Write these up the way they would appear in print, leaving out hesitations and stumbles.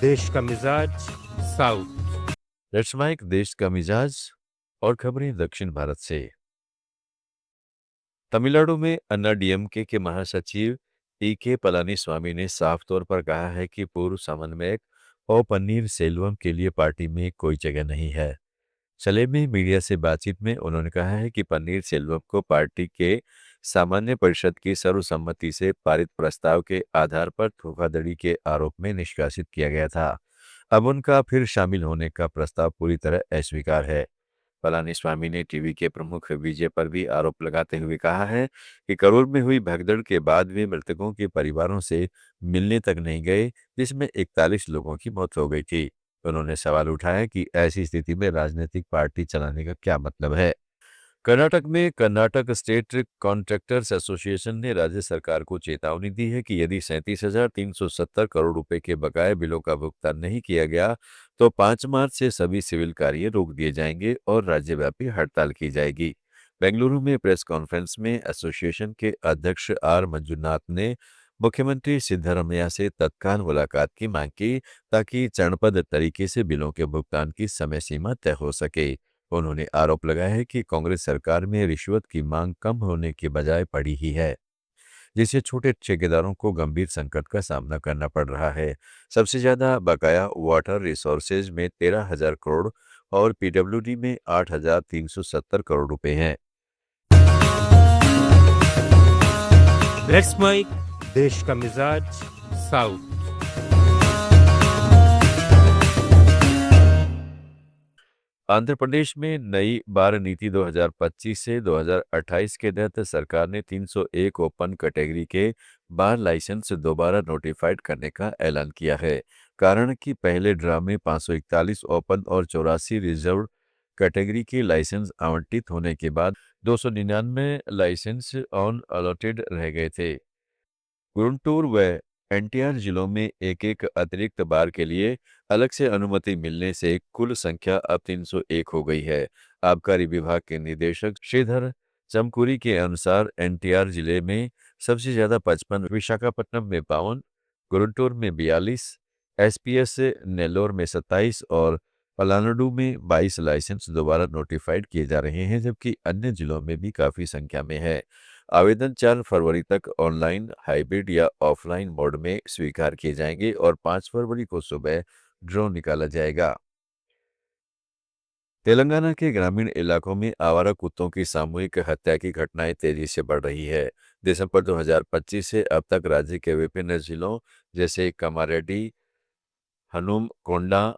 देश का मिजाज साउथ। लेट्स माइक देश का मिजाज और खबरें दक्षिण भारत से। तमिलनाडु में अन्ना डीएमके के महासचिव के पलानीस्वामी ने साफ तौर पर कहा है कि पूर्व समन्वयक ओ पन्नीर सेल्वम के लिए पार्टी में कोई जगह नहीं है। चले में मीडिया से बातचीत में उन्होंने कहा है कि पन्नीर सेल्वम को पार्टी के सामान्य परिषद की सर्वसम्मति से पारित प्रस्ताव के आधार पर धोखाधड़ी के आरोप में निष्कासित किया गया था। अब उनका फिर शामिल होने का प्रस्ताव पूरी तरह अस्वीकार है। पलानीस्वामी ने टीवी के प्रमुख विजय पर भी आरोप लगाते हुए कहा है कि करूर में हुई भगदड़ के बाद वे मृतकों के परिवारों से मिलने तक नहीं गए, जिसमें 41 लोगों की मौत हो गई थी। उन्होंने सवाल उठाया कि ऐसी स्थिति में राजनीतिक पार्टी चलाने का क्या मतलब है। कर्नाटक में कर्नाटक स्टेट कॉन्ट्रैक्टर्स एसोसिएशन ने राज्य सरकार को चेतावनी दी है कि यदि 37,370 करोड़ रुपए के बकाये बिलों का भुगतान नहीं किया गया तो 5 मार्च से सभी सिविल कार्य रोक दिए जाएंगे और राज्यव्यापी हड़ताल की जाएगी। बेंगलुरु में प्रेस कॉन्फ्रेंस में एसोसिएशन के अध्यक्ष आर मंजुनाथ ने मुख्यमंत्री सिद्धरमैया से तत्काल मुलाकात की मांग की ताकि चरणबद्ध तरीके से बिलों के भुगतान की समय सीमा तय हो सके। उन्होंने आरोप लगाया है कि कांग्रेस सरकार में रिश्वत की मांग कम होने के बजाय बढ़ी ही है, जिससे छोटे ठेकेदारों को गंभीर संकट का सामना करना पड़ रहा है। सबसे ज्यादा बकाया वाटर रिसोर्सेज में 13,000 करोड़ और पीडब्ल्यूडी में 8,370 करोड़ रुपए हैं। लेट्स माइक देश का मिजाज साउथ। आंध्र प्रदेश में नई बार नीति 2025 से 2028 के तहत सरकार ने 301 ओपन कैटेगरी के बार लाइसेंस दोबारा नोटिफाइड करने का ऐलान किया है। कारण कि पहले ड्रा में 541 ओपन और 84 रिजर्व कैटेगरी के लाइसेंस आवंटित होने के बाद 299 लाइसेंस ऑन अलॉटेड रह गए थे। गुंटूर व एनटीआर जिलों में एक अतिरिक्त बार के लिए अलग से अनुमति मिलने से कुल संख्या अब 301 हो गई है। आबकारी विभाग के निदेशक श्रीधर चमकुरी के अनुसार एनटीआर जिले में सबसे ज्यादा 55, विशाखापट्टनम में 52, गुंटूर में 42, एसपीएस नेल्लोर में 27 और पलानाडु में 22 लाइसेंस दोबारा नोटिफाइड किए जा रहे हैं, जबकि अन्य जिलों में भी काफी संख्या में है। आवेदन 4 फरवरी तक ऑनलाइन, हाइब्रिड या ऑफलाइन मोड में स्वीकार किए जाएंगे और 5 फरवरी को सुबह ड्रॉ निकाला जाएगा। तेलंगाना के ग्रामीण इलाकों में आवारा कुत्तों की सामूहिक हत्या की घटनाएं तेजी से बढ़ रही है। दिसंबर 2025 से अब तक राज्य के विभिन्न जिलों जैसे कामारेड्डी, हनुमकोंडा,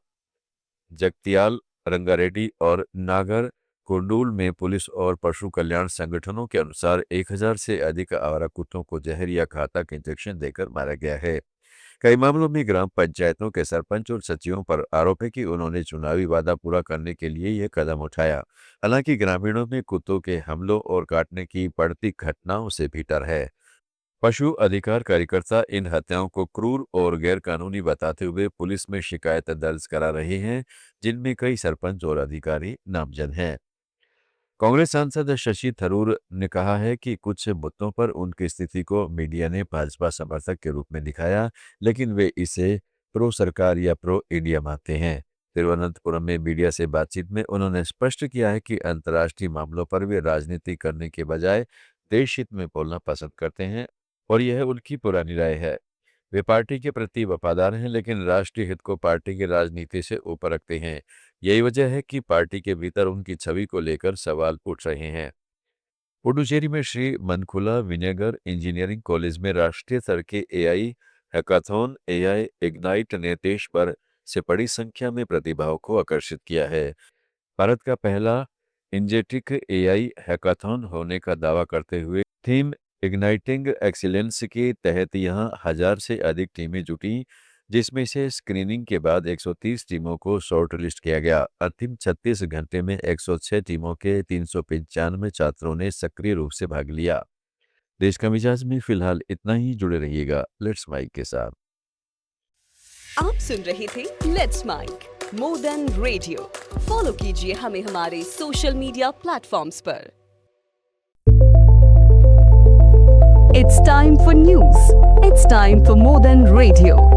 जगतियाल, रंगारेड्डी और नागर कुंडूल में पुलिस और पशु कल्याण संगठनों के अनुसार 1000 से अधिक आवारा कुत्तों को जहर या घातक इंजेक्शन देकर मारा गया है। कई मामलों में ग्राम पंचायतों के सरपंच और सचिवों पर आरोप है कि उन्होंने चुनावी वादा पूरा करने के लिए यह कदम उठाया। हालांकि ग्रामीणों में कुत्तों के हमलों और काटने की बढ़ती घटनाओं से भी डर है। पशु अधिकार कार्यकर्ता इन हत्याओं को क्रूर और गैरकानूनी बताते हुए पुलिस में शिकायत दर्ज करा रहे हैं, जिनमें कई सरपंच और अधिकारी नामजद हैं। कांग्रेस सांसद शशि थरूर ने कहा है कि कुछ मुद्दों पर उनकी स्थिति को मीडिया ने भाजपा समर्थक के रूप में दिखाया, लेकिन वे इसे प्रो सरकार या प्रो इंडिया मानते हैं। तिरुवनंतपुरम में मीडिया से बातचीत में उन्होंने स्पष्ट किया है कि अंतर्राष्ट्रीय मामलों पर वे राजनीति करने के बजाय देश हित में बोलना पसंद करते हैं और यह उनकी पुरानी राय है। वे पार्टी के प्रति वफादार हैं, लेकिन राष्ट्रीय हित को पार्टी की राजनीति से ऊपर रखते हैं। यही वजह है कि पार्टी के भीतर उनकी छवि को लेकर सवाल उठ रहे हैं। पुडुचेरी में श्री मनकुला विनेगर इंजीनियरिंग कॉलेज में राष्ट्रीय स्तर के एआई हैकाथॉन एआई इग्नाइट ने देश भर से बड़ी संख्या में प्रतिभाओं को आकर्षित किया है। भारत का पहला इंजेटिक एआई हैकाथॉन होने का दावा करते हुए थीम इग्नाइटिंग एक्सीलेंस के तहत यहां 1000 से अधिक टीमें जुटी, जिसमें से स्क्रीनिंग के बाद 130 टीमों को शॉर्ट लिस्ट किया गया। अंतिम 36 घंटे में 106 टीमों के 395 छात्रों ने सक्रिय रूप से भाग लिया। देश का मिजाज में फिलहाल इतना ही। जुड़े रहिएगा लेट्स माइक के साथ। आप सुन रहे थे let's mike more than radio. Follow कीजिए हमें हमारे सोशल मीडिया प्लेटफॉर्म्स पर। It's time for news. It's time for more than radio.